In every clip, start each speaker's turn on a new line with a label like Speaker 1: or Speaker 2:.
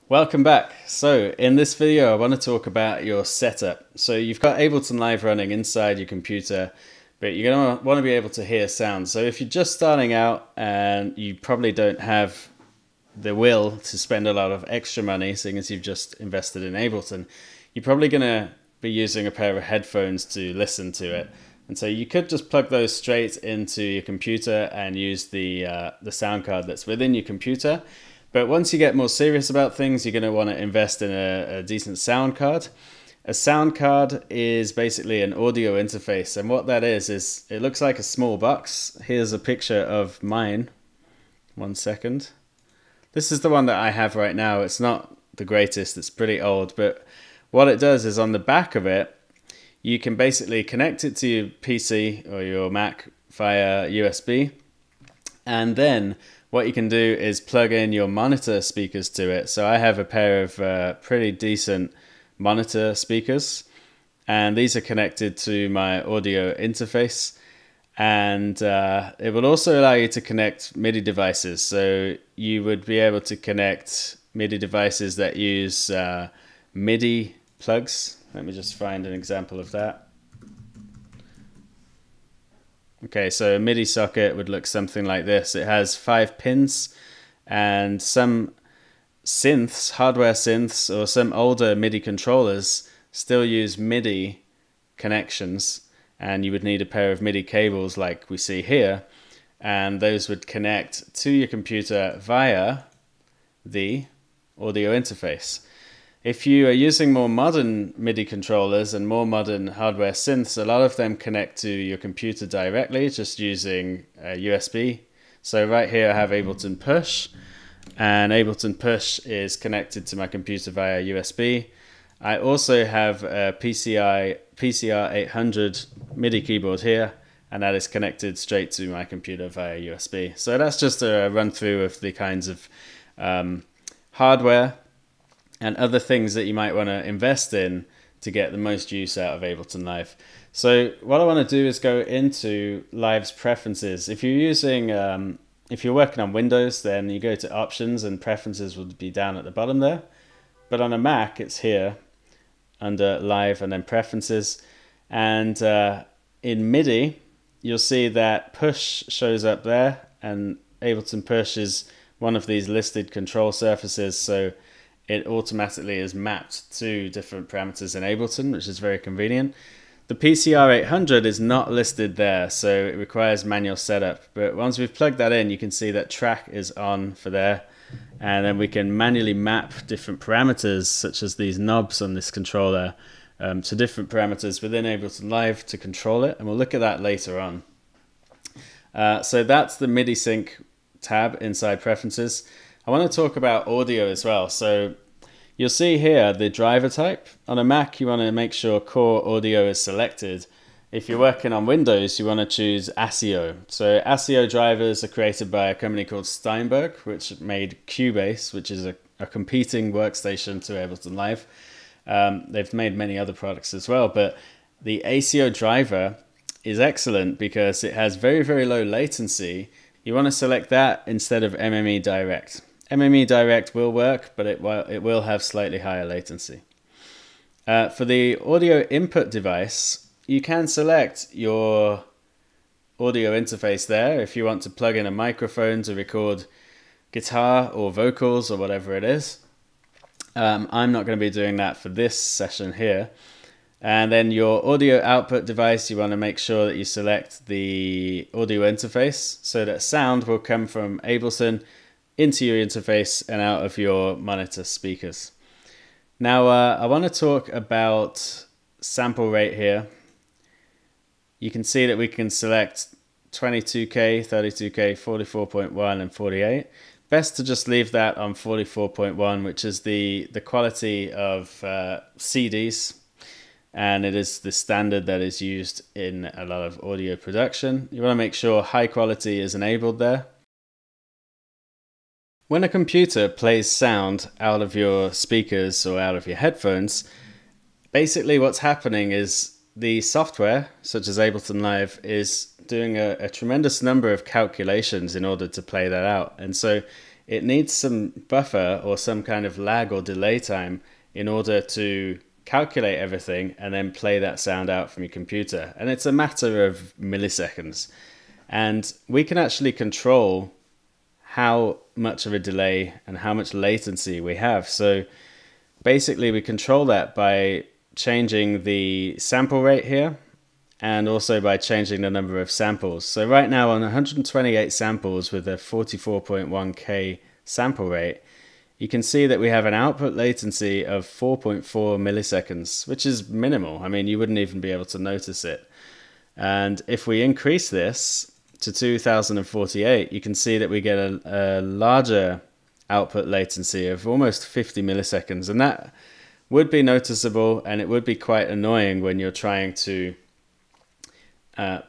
Speaker 1: Welcome back. So in this video I want to talk about your setup. So you've got Ableton Live running inside your computer, but you're going to want to be able to hear sound. So if you're just starting out and you probably don't have the will to spend a lot of extra money, seeing as you've just invested in Ableton, you're probably going to be using a pair of headphones to listen to it. And so you could just plug those straight into your computer and use the sound card that's within your computer. But once you get more serious about things, you're going to want to invest in a decent sound card. A sound card is basically an audio interface, and what that is it looks like a small box. Here's a picture of mine. 1 second. This is the one that I have right now. It's not the greatest, it's pretty old, but what it does is on the back of it, you can basically connect it to your PC or your Mac via USB, and then what you can do is plug in your monitor speakers to it. So I have a pair of pretty decent monitor speakers, and these are connected to my audio interface. And it will also allow you to connect MIDI devices. So you would be able to connect MIDI devices that use MIDI plugs. Let me just find an example of that. Okay, so a MIDI socket would look something like this. It has 5 pins, and some synths, hardware synths, or some older MIDI controllers still use MIDI connections, and you would need a pair of MIDI cables like we see here, and those would connect to your computer via the audio interface. If you are using more modern MIDI controllers and more modern hardware synths, a lot of them connect to your computer directly, just using USB. So right here I have Ableton Push, and Ableton Push is connected to my computer via USB. I also have a PCR 800 MIDI keyboard here, and that is connected straight to my computer via USB. So that's just a run through of the kinds of hardware and other things that you might want to invest in to get the most use out of Ableton Live. So what I want to do is go into Live's preferences. If you're using, if you're working on Windows, then you go to Options, and Preferences would be down at the bottom there. But on a Mac, it's here under Live and then Preferences. And in MIDI, you'll see that Push shows up there, and Ableton Push is one of these listed control surfaces. So it automatically is mapped to different parameters in Ableton, which is very convenient. The PCR 800 is not listed there, so it requires manual setup. But once we've plugged that in, you can see that track is on for there. And then we can manually map different parameters, such as these knobs on this controller, to different parameters within Ableton Live to control it. And we'll look at that later on. So that's the MIDI sync tab inside Preferences. I want to talk about audio as well. So you'll see here the driver type. On a Mac, you want to make sure Core Audio is selected. If you're working on Windows, you want to choose ASIO. So ASIO drivers are created by a company called Steinberg, which made Cubase, which is a competing workstation to Ableton Live. They've made many other products as well, but the ASIO driver is excellent because it has very, very low latency. You want to select that instead of MME Direct. MME Direct will work, but it will have slightly higher latency. For the audio input device, you can select your audio interface there if you want to plug in a microphone to record guitar or vocals or whatever it is. I'm not going to be doing that for this session here. And then your audio output device, you want to make sure that you select the audio interface so that sound will come from Ableton into your interface and out of your monitor speakers. Now I want to talk about sample rate here. You can see that we can select 22K, 32K, 44.1 and 48. Best to just leave that on 44.1, which is the quality of CDs, and it is the standard that is used in a lot of audio production. You want to make sure high quality is enabled there. When a computer plays sound out of your speakers or out of your headphones, basically what's happening is the software, such as Ableton Live, is doing a tremendous number of calculations in order to play that out. And so it needs some buffer or some kind of lag or delay time in order to calculate everything and then play that sound out from your computer. And it's a matter of milliseconds. And we can actually control how much of a delay and how much latency we have. So basically we control that by changing the sample rate here and also by changing the number of samples. So right now on 128 samples with a 44.1K sample rate, you can see that we have an output latency of 4.4 milliseconds, which is minimal. I mean, you wouldn't even be able to notice it. And if we increase this to 2048, you can see that we get a larger output latency of almost 50 milliseconds. And that would be noticeable, and it would be quite annoying when you're trying to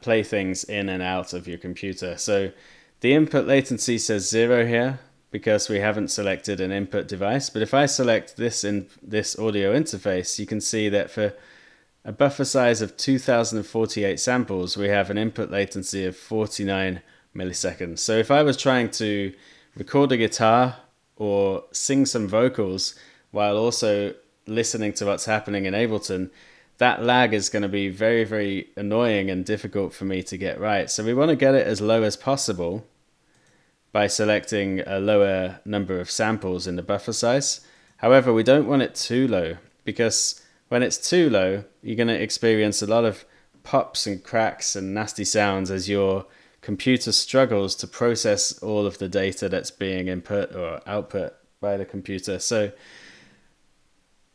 Speaker 1: play things in and out of your computer. So the input latency says 0 here because we haven't selected an input device. But if I select this in this audio interface, you can see that for a buffer size of 2048 samples, we have an input latency of 49 milliseconds. So if I was trying to record a guitar or sing some vocals while also listening to what's happening in Ableton, that lag is going to be very, very annoying and difficult for me to get right. So we want to get it as low as possible by selecting a lower number of samples in the buffer size. However, we don't want it too low, because when it's too low, you're going to experience a lot of pops and cracks and nasty sounds as your computer struggles to process all of the data that's being input or output by the computer. So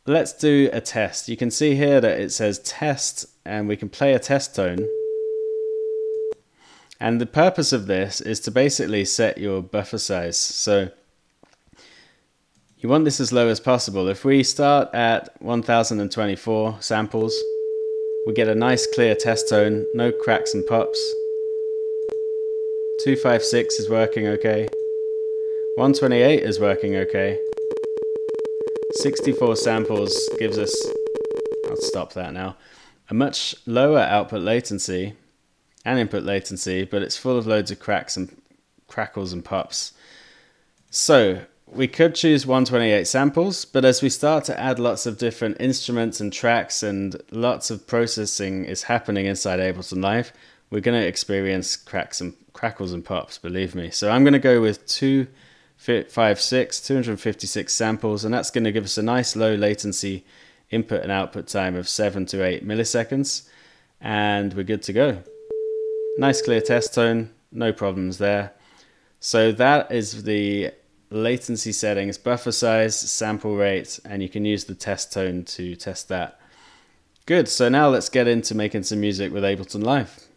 Speaker 1: let's do a test. You can see here that it says test, and we can play a test tone. And the purpose of this is to basically set your buffer size. So you want this as low as possible. If we start at 1024 samples, we get a nice clear test tone, no cracks and pops. 256 is working okay. 128 is working okay. 64 samples gives us, I'll stop that now, a much lower output latency and input latency, but it's full of loads of cracks and crackles and pops. So we could choose 128 samples, but as we start to add lots of different instruments and tracks and lots of processing is happening inside Ableton Live, we're going to experience cracks and crackles and pops, believe me. So I'm going to go with 256 samples, and that's going to give us a nice low latency input and output time of 7 to 8 milliseconds, and we're good to go. Nice clear test tone, no problems there. So that is the latency settings, buffer size, sample rate, and you can use the test tone to test that. Good, so now let's get into making some music with Ableton Live.